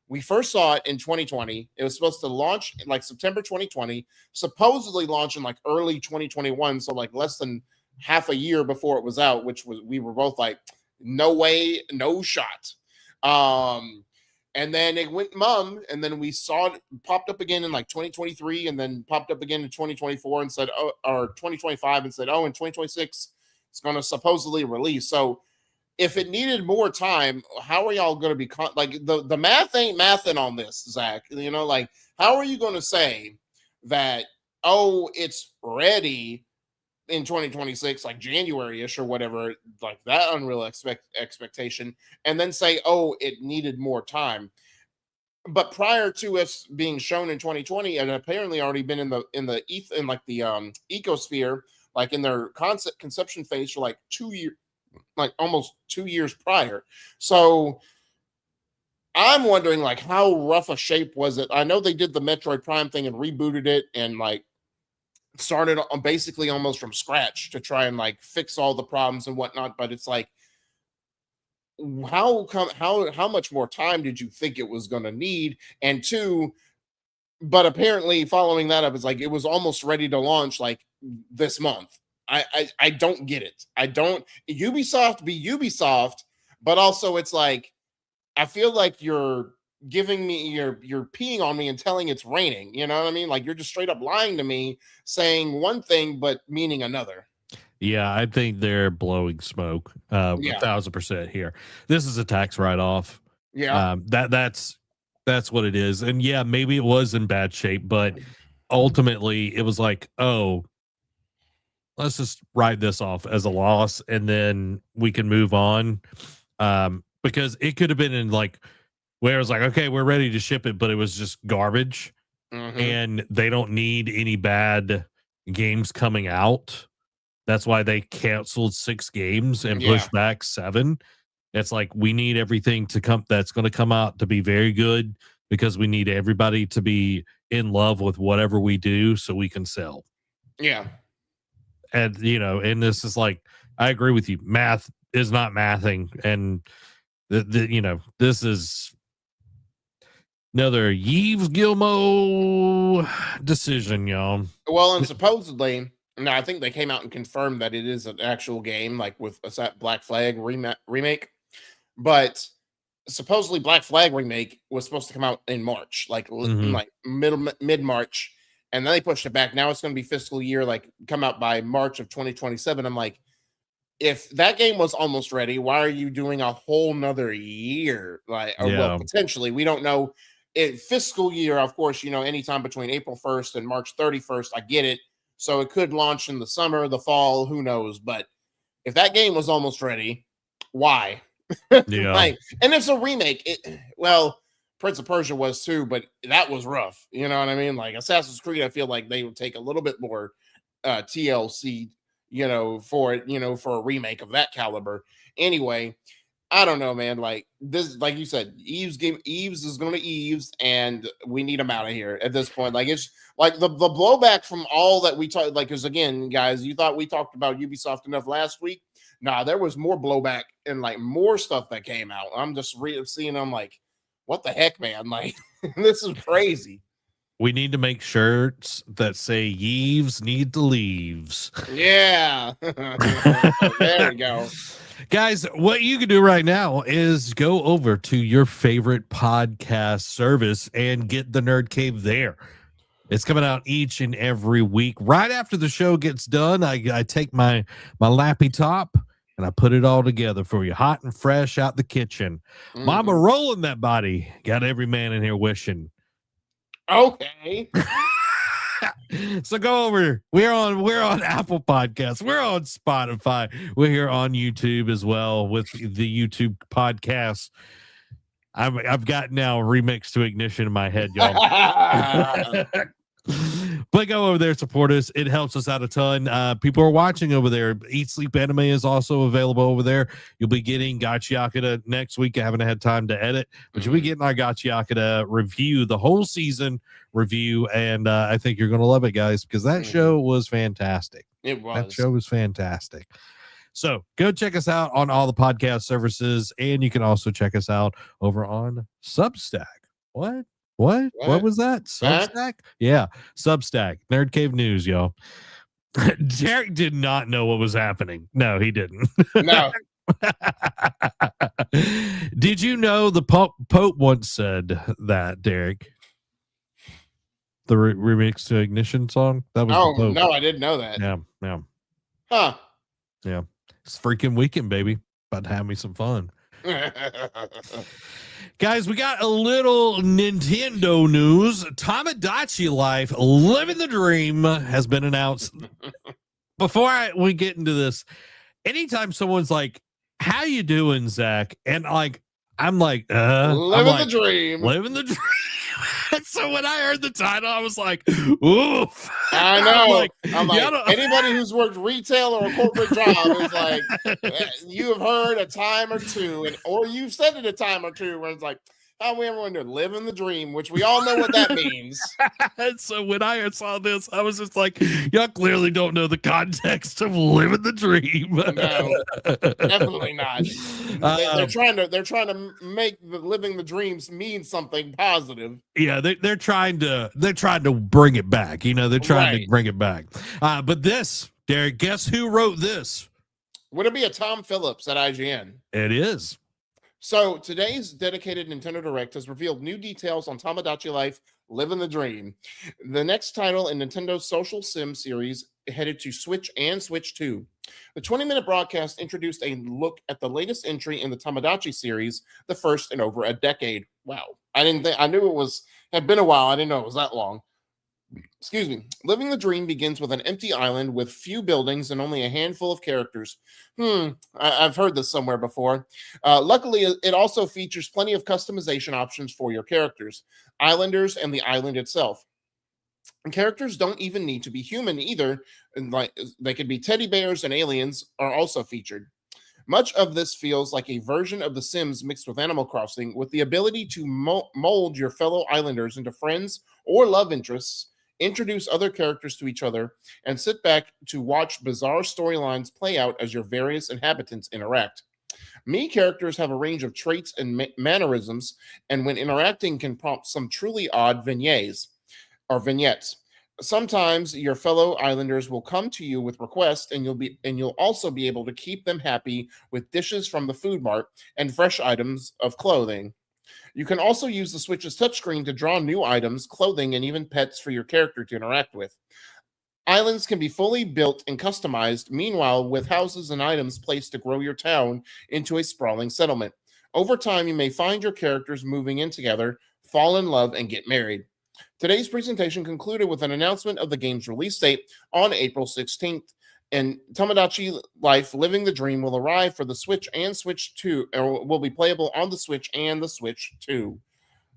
we first saw it in 2020. It was supposed to launch in like September 2020, supposedly launch in like early 2021. So like less than half a year before it was out, we were both like, no way, no shot. And then it went mum, and then we saw it popped up again in like 2023, and then popped up again in 2024 and said, or 2025 and said, in 2026, it's going to supposedly release. So if it needed more time, how are y'all going to be like the math ain't mathing on this, Zach? Like, how are you going to say that, it's ready in 2026, like January-ish or whatever, like that unreal expectation, and then say, it needed more time? But prior to us being shown in 2020, and apparently already been in the ecosphere, like in their conception phase for like 2 years, like almost 2 years prior. So I'm wondering, like, how rough a shape was it? I know they did the Metroid Prime thing and rebooted it and like started basically almost from scratch to try and like fix all the problems and whatnot. But it's like, how much more time did you think it was going to need? And two, but apparently following that up, it's like it was almost ready to launch like this month. I don't get it. I don't. Ubisoft be Ubisoft, but also it's like I feel like you're giving me you're peeing on me and telling it's raining. You know what I mean? Like you're just straight up lying to me, saying one thing but meaning another. Yeah, I think they're blowing smoke. 1,000% here. This is a tax write-off. Yeah. That's what it is. And yeah, maybe it was in bad shape, but ultimately it was like, let's just write this off as a loss and then we can move on. Because it could have been in like where it was like, okay, we're ready to ship it, but it was just garbage. Mm-hmm. And they don't need any bad games coming out. That's why they canceled 6 games and pushed back 7. It's like we need everything to come that's going to come out to be very good, because we need everybody to be in love with whatever we do so we can sell. Yeah. And and this is like, I agree with you. Math is not mathing, and this is another Yves Gilmour decision, y'all. Well, and supposedly, no, I think they came out and confirmed that it is an actual game, like with a Black Flag remake. But supposedly, Black Flag remake was supposed to come out in March, like like mid March, and then they pushed it back. Now it's going to be fiscal year, like come out by March of 2027. I'm like, if that game was almost ready, why are you doing a whole nother year? Like, well, potentially, we don't know. Fiscal year, of course, anytime between April 1st and March 31st, I get it. So it could launch in the summer, the fall, who knows? But if that game was almost ready, why? Yeah. Like, and it's a remake. Well, Prince of Persia was too, but that was rough. You know what I mean? Like Assassin's Creed, I feel like they would take a little bit more TLC, for it, for a remake of that caliber. Anyway, I don't know, man. Like this, like you said, Eves is going to Eves, and we need him out of here at this point. Like it's like the blowback from all that we talked. Like, because again, guys, you thought we talked about Ubisoft enough last week. Nah, there was more blowback and like more stuff that came out. I'm just seeing. I'm like, what the heck, man? Like this is crazy. We need to make shirts that say Yeeves need to leaves. Yeah. There we go. Guys, what you can do right now is go over to your favorite podcast service and get the Nerd Cave there. It's coming out each and every week. Right after the show gets done, I take my lappy top and I put it all together for you, hot and fresh out the kitchen. Mm-hmm. Mama rolling that body. Got every man in here wishing. Okay. So go over. We're on Apple Podcasts. We're on Spotify. We're here on YouTube as well with the YouTube podcast. I've got now remixed to Ignition in my head, y'all. But go over there, support us. It helps us out a ton. People are watching over there. Eat Sleep Anime is also available over there. You'll be getting Gachiakata next week. I haven't had time to edit, but you'll be getting our Gachiakata review, the whole season review, and I think you're going to love it, guys, because that show was fantastic. It was. That show was fantastic. So go check us out on all the podcast services, and you can also check us out over on Substack. What was that? Substack? Yeah, Substack. Nerd Cave News, y'all. Derek did not know what was happening. No, he didn't. No. Did you know the Pope once said that, Derek? The remix to Ignition song? That was the Pope. No, I didn't know that. Yeah. Huh. Yeah. It's freaking weekend, baby. About to have me some fun. Guys, we got a little Nintendo news. Tamagotchi Life, Living the Dream, has been announced. Before we get into this, anytime someone's like, how you doing, Zach? And like, I'm like, living the dream. Living the dream. So when I heard the title, I was like, oof. I know. I'm like anybody who's worked retail or a corporate job is like, you have heard a time or two, or you've said it a time or two where it's like, oh, we everyone to live in the dream, which we all know what that means. So when I saw this, I was just like, y'all clearly don't know the context of living the dream. No, definitely not. They're trying to make the living the dreams mean something positive. Yeah, they're trying to bring it back. You know, they're trying to bring it back. But this, Derek, guess who wrote this? Would it be a Tom Phillips at IGN? It is. So today's dedicated Nintendo Direct has revealed new details on Tamagotchi Life, Living the Dream, the next title in Nintendo's social sim series headed to Switch and Switch 2. The 20-minute broadcast introduced a look at the latest entry in the Tamagotchi series, the first in over a decade. Wow. I knew it had been a while. I didn't know it was that long. Excuse me. Living the Dream begins with an empty island with few buildings and only a handful of characters. I've heard this somewhere before. Luckily, it also features plenty of customization options for your characters, islanders, and the island itself. And characters don't even need to be human either. And like they could be teddy bears, and aliens are also featured. Much of this feels like a version of The Sims mixed with Animal Crossing, with the ability to mold your fellow islanders into friends or love interests, introduce other characters to each other, and sit back to watch bizarre storylines play out as your various inhabitants interact. Me characters have a range of traits and mannerisms, and when interacting can prompt some truly odd vignettes. Sometimes your fellow islanders will come to you with requests, and you'll also be able to keep them happy with dishes from the food mart and fresh items of clothing. You can also use the Switch's touchscreen to draw new items, clothing, and even pets for your character to interact with. Islands can be fully built and customized, meanwhile, with houses and items placed to grow your town into a sprawling settlement. Over time, you may find your characters moving in together, fall in love, and get married. Today's presentation concluded with an announcement of the game's release date on April 16th, and Tamagotchi Life Living the Dream will arrive for the Switch and Switch 2, or will be playable on the Switch and the Switch 2.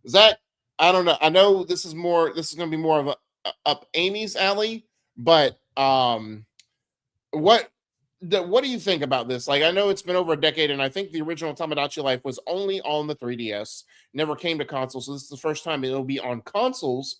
Zach, I don't know. I know this is going to be more of up Amy's alley, but what what do you think about this? Like, I know it's been over a decade, and I think the original Tamagotchi Life was only on the 3DS, never came to consoles. So this is the first time it'll be on consoles.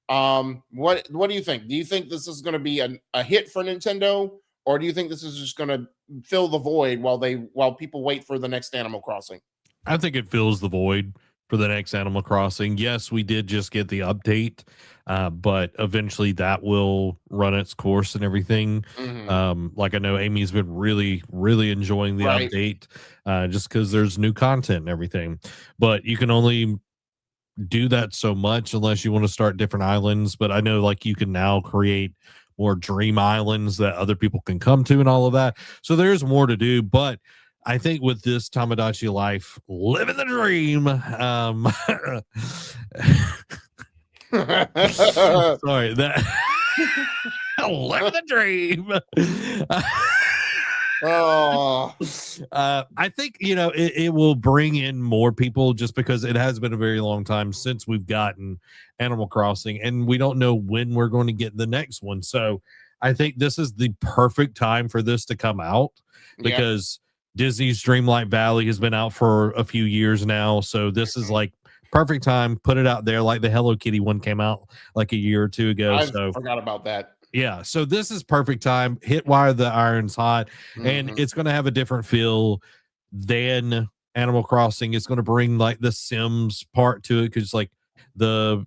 What do you think? Do you think this is going to be a hit for Nintendo, or do you think this is just going to fill the void while people wait for the next Animal Crossing? I think it fills the void for the next Animal Crossing. Yes, we did just get the update, but eventually that will run its course and everything. Like I know Amy's been really, really enjoying the update, just because there's new content and everything. But you can only do that so much unless you want to start different islands. But I know like you can now create more dream islands that other people can come to and all of that. So there's more to do, but I think with this Tamagotchi Life, living the dream. Sorry, that living the dream. I think it will bring in more people just because it has been a very long time since we've gotten Animal Crossing, and we don't know when we're going to get the next one. So I think this is the perfect time for this to come out because Disney's Dreamlight Valley has been out for a few years now. So this is like perfect time. Put it out there like the Hello Kitty one came out like a year or two ago. I forgot about that. Yeah. So this is perfect time. Hit while the iron's hot, and it's going to have a different feel than Animal Crossing. It's going to bring like the Sims part to it because like the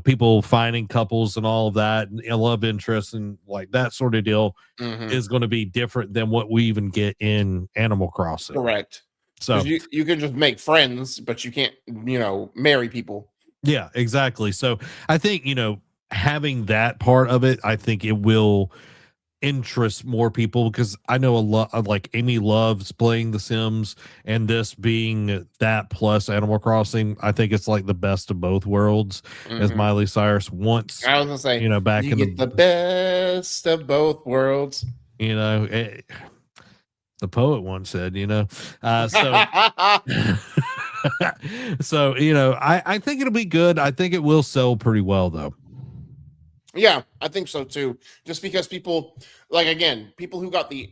people finding couples and all of that and love interest and like that sort of deal is going to be different than what we even get in Animal Crossing. Correct. So you can just make friends, but you can't, marry people. Yeah, exactly. So I think, having that part of it, I think it will interest more people because I know a lot of like Amy loves playing The Sims, and this being that plus Animal Crossing, I think it's like the best of both worlds, as Miley Cyrus once. I was gonna say, back in the best of both worlds. The poet once said, so I think it'll be good. I think it will sell pretty well though. Yeah, I think so too. Just because people who got the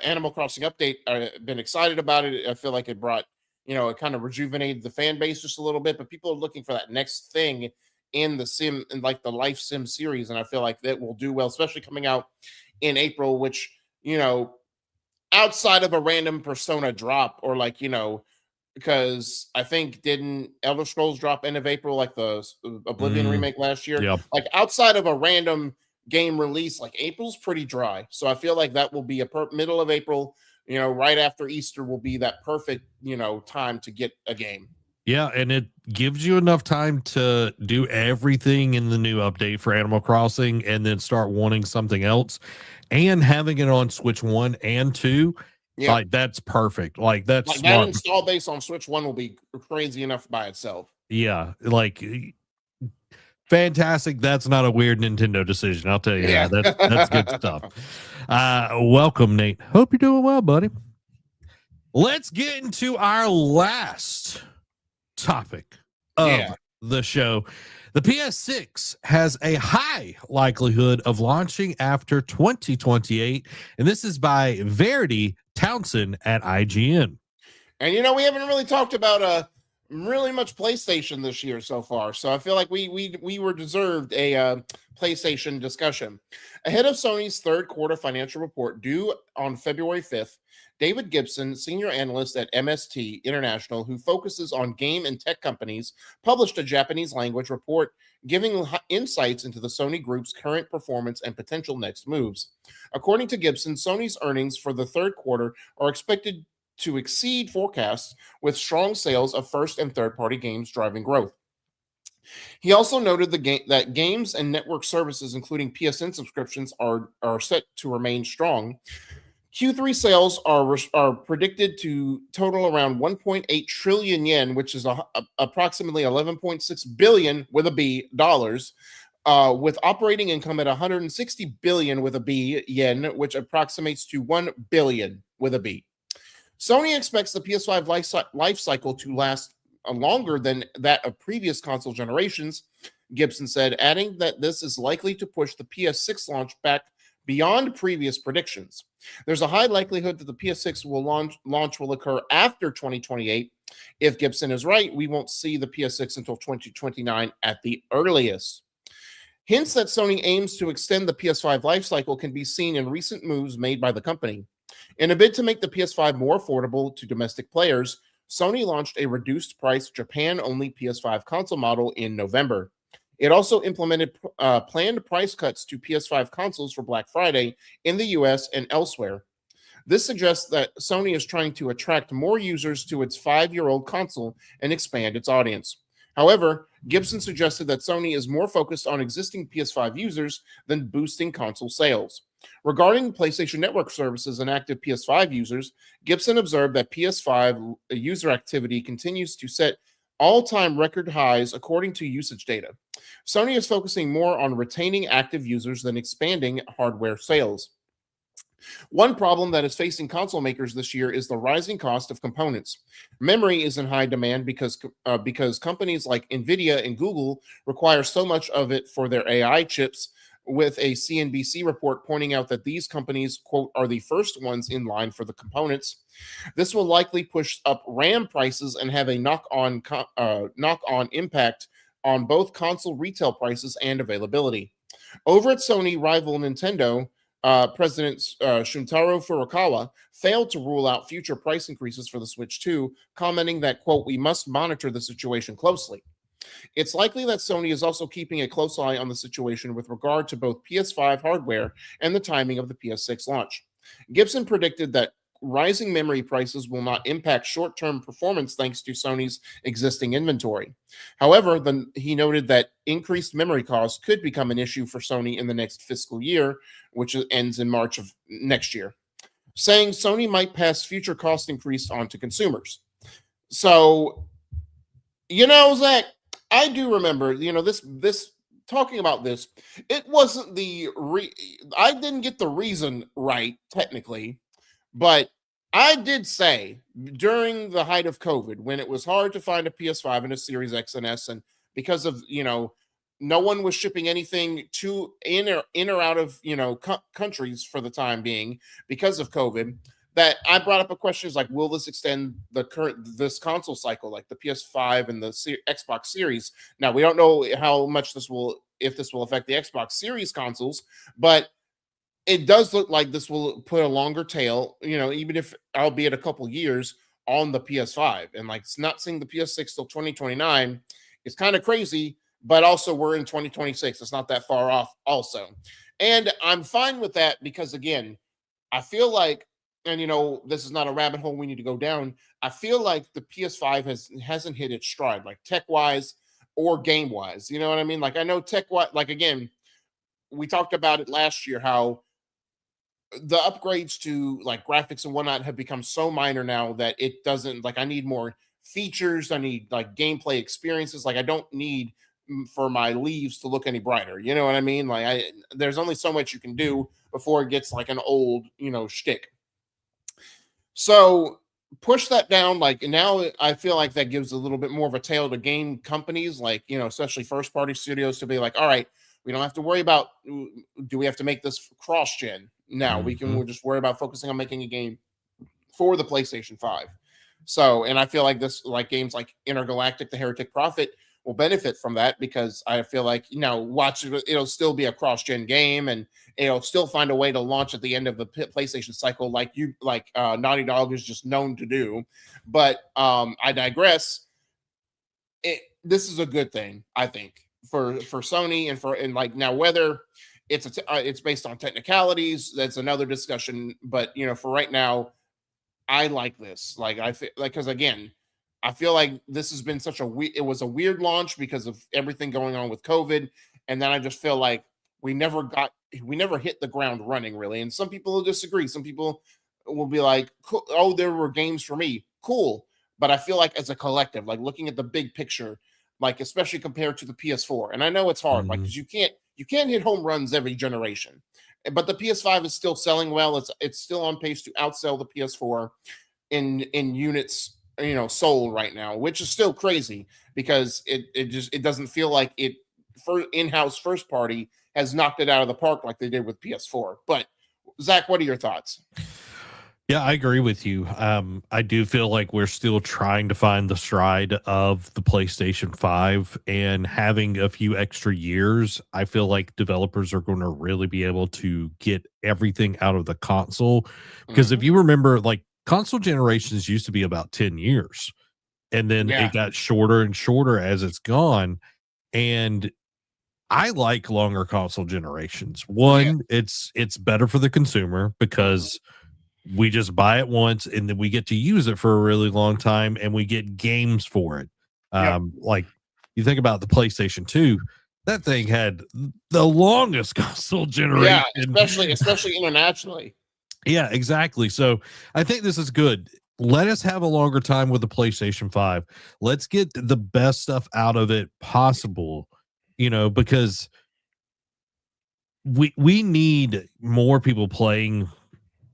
Animal Crossing update have been excited about it. I feel like it brought, it kind of rejuvenated the fan base just a little bit, but people are looking for that next thing in the like the Life Sim series. And I feel like that will do well, especially coming out in April, which, outside of a random Persona drop or like, because I think didn't Elder Scrolls drop end of April, like the Oblivion remake last year? Yep. Like outside of a random game release, like April's pretty dry. So I feel like that will be middle of April, right after Easter will be that perfect, time to get a game. Yeah, and it gives you enough time to do everything in the new update for Animal Crossing and then start wanting something else. And having it on Switch 1 and 2, like that's perfect. Like that's like smart. That install base on Switch 1 will be crazy enough by itself. Yeah, like fantastic. That's not a weird Nintendo decision, I'll tell you. Yeah, that's good stuff. Welcome, Nate. Hope you're doing well, buddy. Let's get into our last topic of the show. The PS6 has a high likelihood of launching after 2028, and this is by Verity Townsend at IGN. And we haven't really talked about really much PlayStation this year so far, so I feel like we were deserved a PlayStation discussion. Ahead of Sony's third quarter financial report due on February 5th, David Gibson, senior analyst at MST International, who focuses on game and tech companies, published a Japanese language report giving insights into the Sony Group's current performance and potential next moves. According to Gibson, Sony's earnings for the third quarter are expected to exceed forecasts, with strong sales of first and third-party games driving growth. He also noted that games and network services, including PSN subscriptions, are set to remain strong. Q3 sales are predicted to total around 1.8 trillion yen, which is approximately 11.6 billion with a B dollars, with operating income at 160 billion with a B yen, which approximates to 1 billion with a B. Sony expects the PS5 life cycle to last longer than that of previous console generations, Gibson said, adding that this is likely to push the PS6 launch back beyond previous predictions. There's a high likelihood that the PS6 launch will occur after 2028. If Gibson is right, we won't see the PS6 until 2029 at the earliest. Hints that Sony aims to extend the PS5 lifecycle can be seen in recent moves made by the company. In a bid to make the PS5 more affordable to domestic players, Sony launched a reduced price Japan-only PS5 console model in November. It also implemented planned price cuts to PS5 consoles for Black Friday in the US and elsewhere. This suggests that Sony is trying to attract more users to its 5-year-old console and expand its audience. However, Gibson suggested that Sony is more focused on existing PS5 users than boosting console sales. Regarding PlayStation Network services and active PS5 users, Gibson observed that PS5 user activity continues to set all-time record highs according to usage data. Sony is focusing more on retaining active users than expanding hardware sales. One problem that is facing console makers this year is the rising cost of components. Memory is in high demand because companies like Nvidia and Google require so much of it for their AI chips, with a CNBC report pointing out that these companies, quote, are the first ones in line for the components. This will likely push up RAM prices and have a knock-on impact on both console retail prices and availability. Over at Sony, rival Nintendo, President Shuntaro Furukawa failed to rule out future price increases for the Switch 2, commenting that, quote, we must monitor the situation closely. It's likely that Sony is also keeping a close eye on the situation with regard to both PS5 hardware and the timing of the PS6 launch. Gibson predicted that rising memory prices will not impact short-term performance thanks to Sony's existing inventory. However, he noted that increased memory costs could become an issue for Sony in the next fiscal year, which ends in March of next year, saying Sony might pass future cost increase on to consumers. So, Zach, I do remember, this talking about this, it wasn't I didn't get the reason right, technically, but I did say during the height of COVID, when it was hard to find a PS5 and a Series X and S, and because of, no one was shipping anything to in or out of, countries for the time being because of COVID, that I brought up a question is like, will this extend this console cycle, like the PS5 and the Xbox Series? Now, we don't know how much if this will affect the Xbox Series consoles, but it does look like this will put a longer tail, even if albeit a couple years on the PS5, and like not seeing the PS6 till 2029 is kind of crazy, but also we're in 2026. It's not that far off also. And I'm fine with that because again, I feel like, and this is not a rabbit hole we need to go down. I feel like the PS5 hasn't hit its stride, like tech wise or game wise. You know what I mean? Like I know tech wise, like again, we talked about it last year, how the upgrades to like graphics and whatnot have become so minor now that it doesn't, like, I need more features. I need like gameplay experiences. Like I don't need for my leaves to look any brighter. You know what I mean? Like there's only so much you can do before it gets like an old, shtick. So push that down. Like now I feel like that gives a little bit more of a tail to game companies, like, especially first party studios, to be like, all right, we don't have to worry about, do we have to make this cross gen? Now we'll just worry about focusing on making a game for the PlayStation 5. So, and I feel like this, like games like Intergalactic, The Heretic Prophet will benefit from that, because I feel like, it'll still be a cross-gen game, and it'll still find a way to launch at the end of the PlayStation cycle, like Naughty Dog is just known to do. But I digress. This is a good thing, I think, for Sony, and like now whether it's based on technicalities, that's another discussion. But for right now, I like this. Like I feel like, because again, I feel like this has been it was a weird launch because of everything going on with COVID, and then I just feel like we never hit the ground running really. And some people will disagree. Some people will be like, cool, oh, there were games for me, cool. But I feel like as a collective, like looking at the big picture, like especially compared to the PS4, and I know it's hard, like because you can't hit home runs every generation, but the PS5 is still selling well. It's still on pace to outsell the PS4 in units sold right now, which is still crazy because it doesn't feel like it for in-house first party has knocked it out of the park like they did with PS4. But Zach, what are your thoughts? Yeah, I agree with you. I do feel like we're still trying to find the stride of the PlayStation 5, and having a few extra years, I feel like developers are going to really be able to get everything out of the console. Because if you remember, like, console generations used to be about 10 years, and then it got shorter and shorter as it's gone. And I like longer console generations. One, it's better for the consumer because we just buy it once and then we get to use it for a really long time and we get games for it. Like you think about the PlayStation 2, that thing had the longest console generation. Yeah, especially internationally. Yeah, exactly. So I think this is good. Let us have a longer time with the PlayStation 5. Let's get the best stuff out of it possible, because we need more people playing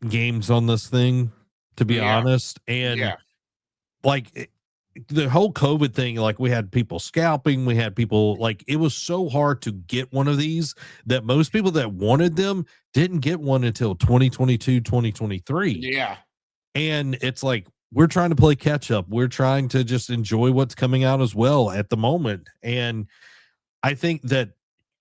games on this thing, to be honest. And like the whole COVID thing, like we had people scalping, we had people, like, it was so hard to get one of these that most people that wanted them didn't get one until 2022, 2023. Yeah. And it's like, we're trying to play catch up. We're trying to just enjoy what's coming out as well at the moment. And I think that,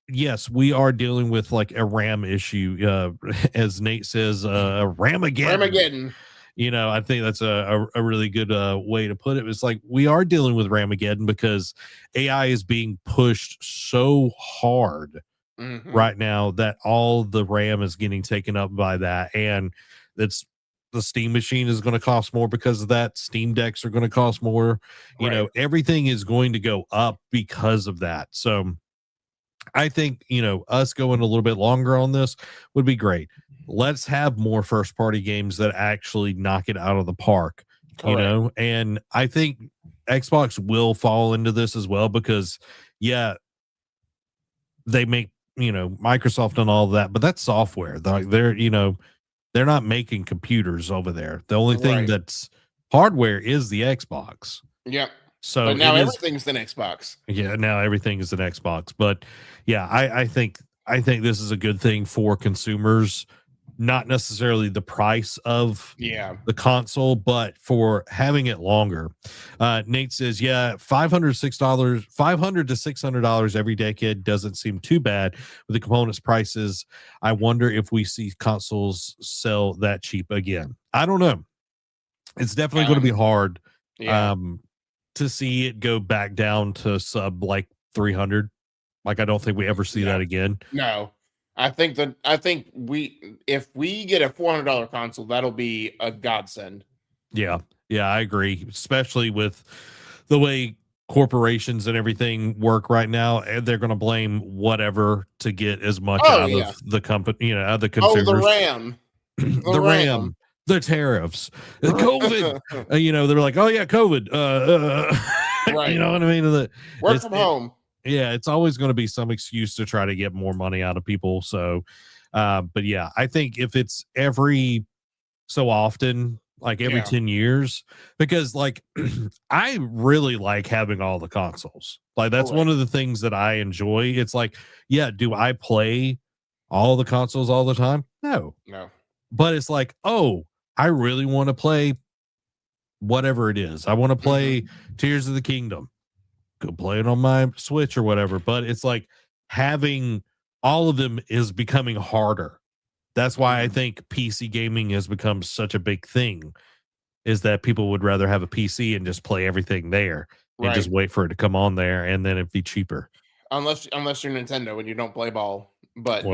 yes, we are dealing with like a RAM issue, as Nate says, Ramageddon. I think that's a really good way to put it. It's like we are dealing with Ramageddon because AI is being pushed so hard right now that all the RAM is getting taken up by that. And that's the Steam machine is going to cost more because of that. Steam decks are going to cost more. Everything is going to go up because of that. So I think, us going a little bit longer on this would be great. Let's have more first party games that actually knock it out of the park, and I think Xbox will fall into this as well because, they make, Microsoft and all of that, but that's software. They're not making computers over there. The only thing that's hardware is the Xbox. Yep. So but now everything's an Xbox. Yeah, now everything is an Xbox. But yeah, I think this is a good thing for consumers, not necessarily the price of the console, but for having it longer. Nate says, $500 to $600 every decade doesn't seem too bad with the components prices. I wonder if we see consoles sell that cheap again. I don't know. It's definitely going to be hard. To see it go back down to sub like 300. Like, I don't think we ever see that again. No, I think if we get a $400 console, that'll be a godsend. Yeah, I agree, especially with the way corporations and everything work right now, and they're going to blame whatever to get as much out of the company, out of the consumers. The RAM, the RAM. The tariffs, the COVID, they're like, oh yeah, COVID, right. You know what I mean? Work from home. It's always going to be some excuse to try to get more money out of people. So, but yeah, I think if it's every so often, like every 10 years, because like, I really like having all the consoles. Like that's one of the things that I enjoy. It's like, do I play all the consoles all the time? No. But it's like, I really want to play whatever it is. I want to play Tears of the Kingdom. Go play it on my Switch or whatever. But it's like having all of them is becoming harder. That's why I think PC gaming has become such a big thing, is that people would rather have a PC and just play everything there and just wait for it to come on there, and then it'd be cheaper. Unless you're Nintendo and you don't play ball. But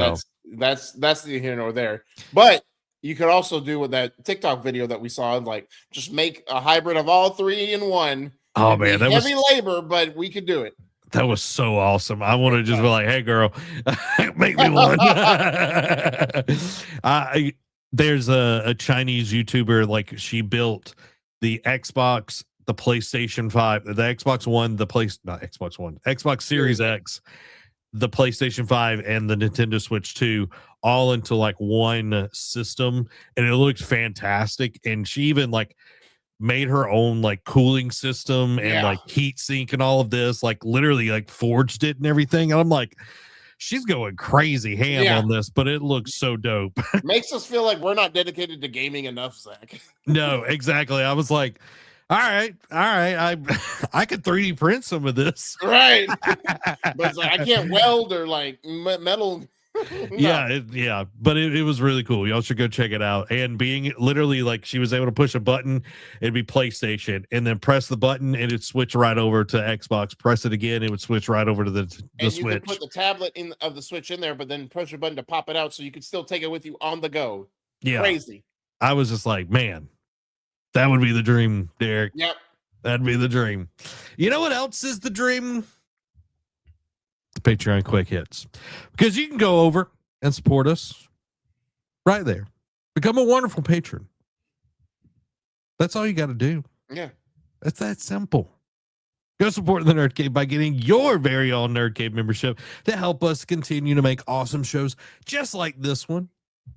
that's the here nor there. But you could also do with that TikTok video that we saw, like just make a hybrid of all three in one. Oh man, that heavy labor, but we could do it. That was so awesome. I want to just be like, hey girl, make me one. There's a Chinese YouTuber, like she built the Xbox, the PlayStation 5, the Xbox One, Xbox Series X, the PlayStation 5, and the Nintendo Switch 2 all into like one system, and it looked fantastic. And she even like made her own like cooling system and like heat sink and all of this, like literally like forged it and everything. And I'm like, she's going crazy ham on this, but it looks so dope. Makes us feel like we're not dedicated to gaming enough, Zach. No, exactly. I was like, all right, I could 3D print some of this. Right. But it's like, I can't weld or like metal. No. Yeah, but it was really cool. Y'all should go check it out. And being literally like she was able to push a button, it'd be PlayStation, and then press the button and it'd switch right over to Xbox. Press it again, it would switch right over to the and Switch. You could put the tablet of the Switch in there, but then press your button to pop it out so you could still take it with you on the go. Yeah. Crazy. I was just like, man, that would be the dream, Derek. Yep. That'd be the dream. You know what else is the dream? The Patreon quick hits, because you can go over and support us right there. Become a wonderful patron. That's all you got to do. Yeah. That's that simple. Go support the Nerd Cave by getting your very own Nerd Cave membership to help us continue to make awesome shows just like this one,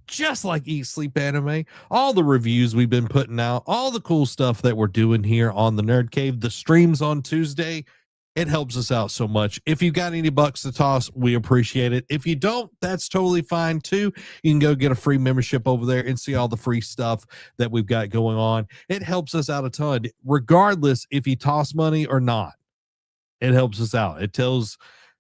just like Eat Sleep Anime, all the reviews we've been putting out, all the cool stuff that we're doing here on the Nerd Cave, the streams on Tuesday. It helps us out so much. If you got any bucks to toss, we appreciate it. If you don't, that's totally fine too. You can go get a free membership over there and see all the free stuff that we've got going on. It helps us out a ton, regardless if you toss money or not. It helps us out. It tells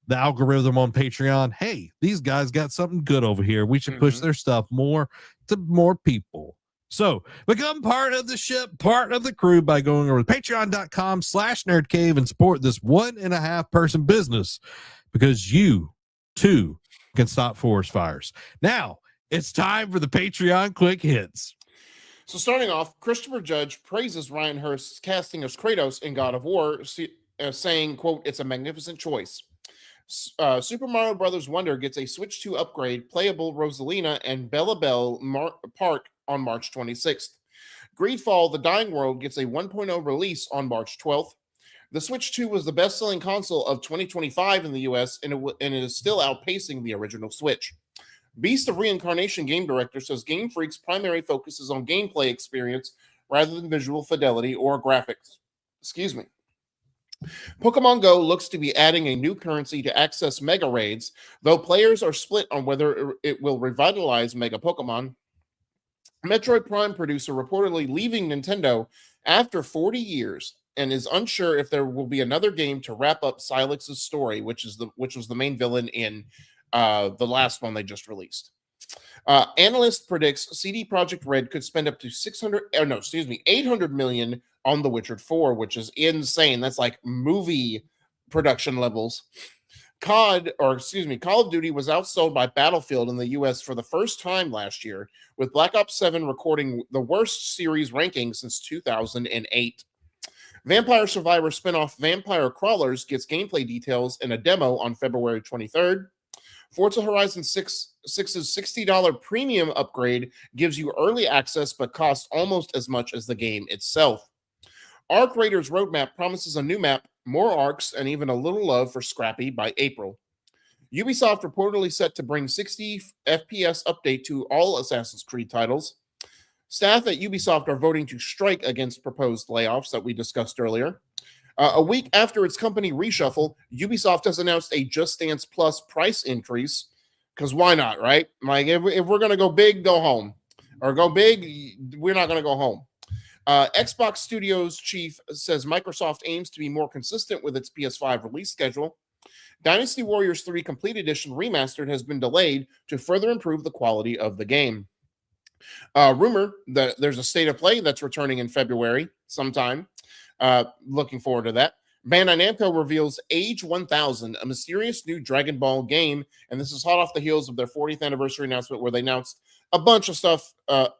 the algorithm on Patreon, hey, these guys got something good over here. We should push their stuff more to more people. So become part of the ship, part of the crew by going over to patreon.com/nerdcave and support this 1.5 person business, because you too can stop forest fires. Now it's time for the Patreon quick hits. So starting off, Christopher Judge praises Ryan Hurst's casting as Kratos in God of War, saying, quote, "It's a magnificent choice." Super Mario Brothers Wonder gets a Switch 2 upgrade, playable Rosalina and Bella Bell Park on March 26th. Greedfall: The Dying World gets a 1.0 release on March 12th. The Switch 2 was the best-selling console of 2025 in the US, and it is still outpacing the original Switch. Beast of Reincarnation game director says Game Freak's primary focus is on gameplay experience rather than visual fidelity or graphics. Excuse me. Pokemon Go looks to be adding a new currency to access Mega Raids, though players are split on whether it will revitalize Mega Pokemon. Metroid Prime producer reportedly leaving Nintendo after 40 years and is unsure if there will be another game to wrap up Silex's story, which was the main villain in the last one they just released. Analyst predicts CD Projekt Red could spend up to 800 million on The Witcher 4, which is insane. That's like movie production levels. Call of Duty was outsold by Battlefield in the US for the first time last year, with Black Ops 7 recording the worst series ranking since 2008. Vampire Survivor spinoff Vampire Crawlers gets gameplay details in a demo on February 23rd. Forza Horizon 6's $60 premium upgrade gives you early access but costs almost as much as the game itself. Arc Raiders roadmap promises a new map, more arcs, and even a little love for Scrappy by April. Ubisoft reportedly set to bring 60 FPS update to all Assassin's Creed titles. Staff at Ubisoft are voting to strike against proposed layoffs that we discussed earlier. A week after its company reshuffle, Ubisoft has announced a Just Dance Plus price increase, because why not, right? Like, if we're going to go big, go home. Or go big, we're not going to go home. Xbox Studios chief says Microsoft aims to be more consistent with its PS5 release schedule. Dynasty Warriors 3 Complete Edition Remastered has been delayed to further improve the quality of the game. Rumor that there's a State of Play that's returning in February sometime. Looking forward to that. Bandai Namco reveals Age 1000, a mysterious new Dragon Ball game, and this is hot off the heels of their 40th anniversary announcement where they announced a bunch of stuff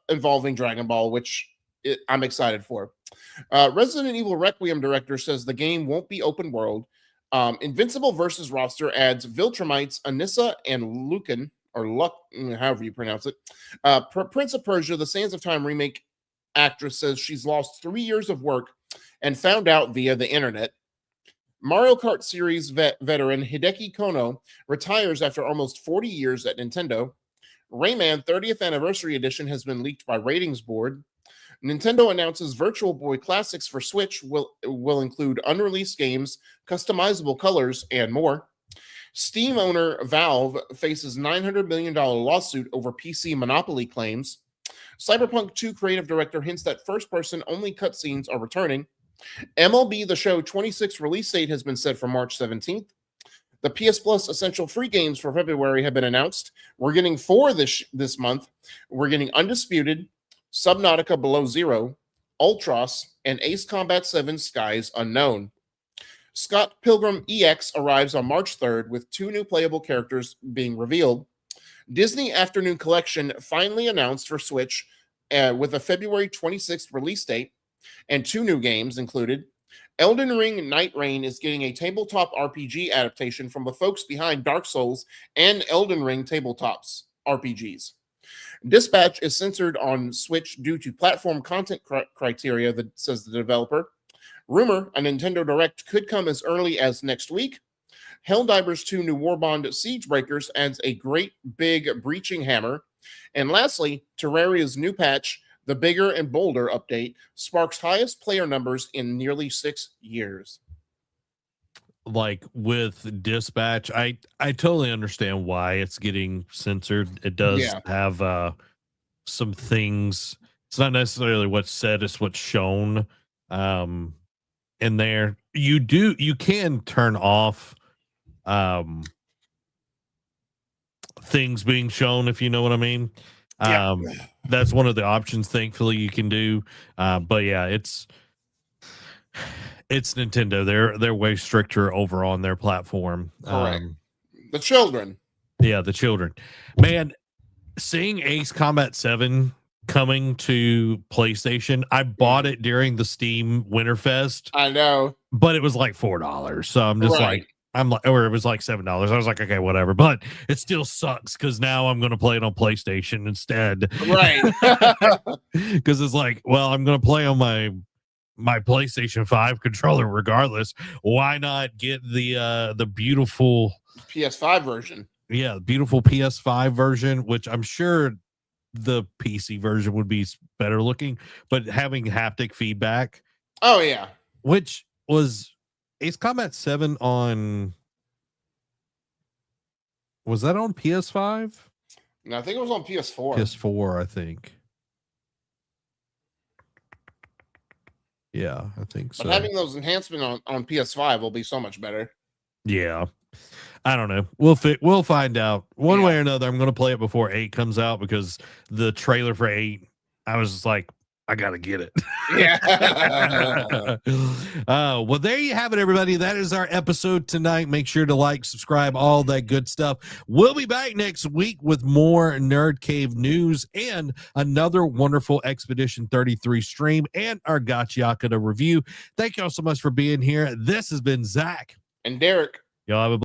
involving Dragon Ball, which I'm excited for. Resident Evil Requiem director says the game won't be open world. Invincible versus roster adds Viltrumites, Anissa, and Lucan, or Luck, however you pronounce it. Prince of Persia, the Sands of Time remake actress says she's lost 3 years of work and found out via the internet. Mario Kart series veteran Hideki Kono retires after almost 40 years at Nintendo. Rayman 30th Anniversary Edition has been leaked by Ratings Board. Nintendo announces Virtual Boy Classics for Switch will include unreleased games, customizable colors, and more. Steam owner Valve faces $900 million lawsuit over PC monopoly claims. Cyberpunk 2 creative director hints that first-person only cutscenes are returning. MLB The Show 26 release date has been set for March 17th. The PS Plus Essential free games for February have been announced. We're getting 4 this month. We're getting Undisputed, Subnautica Below Zero, Ultros, and Ace Combat 7 Skies Unknown. Scott Pilgrim EX arrives on March 3rd with 2 new playable characters being revealed. Disney Afternoon Collection finally announced for Switch with a February 26th release date, and 2 new games included Elden Ring Night Reign is getting a tabletop RPG adaptation from the folks behind Dark Souls and Elden Ring tabletops RPGs. Dispatch is censored on Switch due to platform content criteria, that says the developer. Rumor, a Nintendo Direct could come as early as next week. Helldivers 2 New Warbond Siegebreakers adds a great big breaching hammer. And lastly, Terraria's new patch, the Bigger and Bolder update, sparks highest player numbers in nearly 6 years. Like with Dispatch, I totally understand why it's getting censored. It does have some things. It's not necessarily what's said, it's what's shown in there. You can turn off things being shown, if you know what I mean. That's one of the options, thankfully, you can do. But yeah, it's Nintendo. They're way stricter over on their platform. The children. Yeah, the children. Man, seeing Ace Combat 7 coming to PlayStation, I bought it during the Steam Winterfest. I know. But it was like $4. So I'm just or it was like $7. I was like, okay, whatever. But it still sucks because now I'm going to play it on PlayStation instead. Right. Because it's like, well, I'm going to play on my PlayStation 5 controller regardless. Why not get the beautiful PS5 version? Yeah, beautiful PS5 version, which I'm sure the PC version would be better looking, but having haptic feedback. Oh, yeah. Which was Ace Combat 7 on... Was that on PS5? No, I think it was on PS4. PS4, I think. Yeah, I think so. But having those enhancements on PS5 will be so much better. Yeah. I don't know. We'll find out one way or another. I'm going to play it before 8 comes out because the trailer for 8, I was just like, I got to get it. Yeah. Well, there you have it, everybody. That is our episode tonight. Make sure to like, subscribe, all that good stuff. We'll be back next week with more Nerd Cave news and another wonderful Expedition 33 stream and our Gotchaka review. Thank y'all so much for being here. This has been Zach and Derek. Y'all have a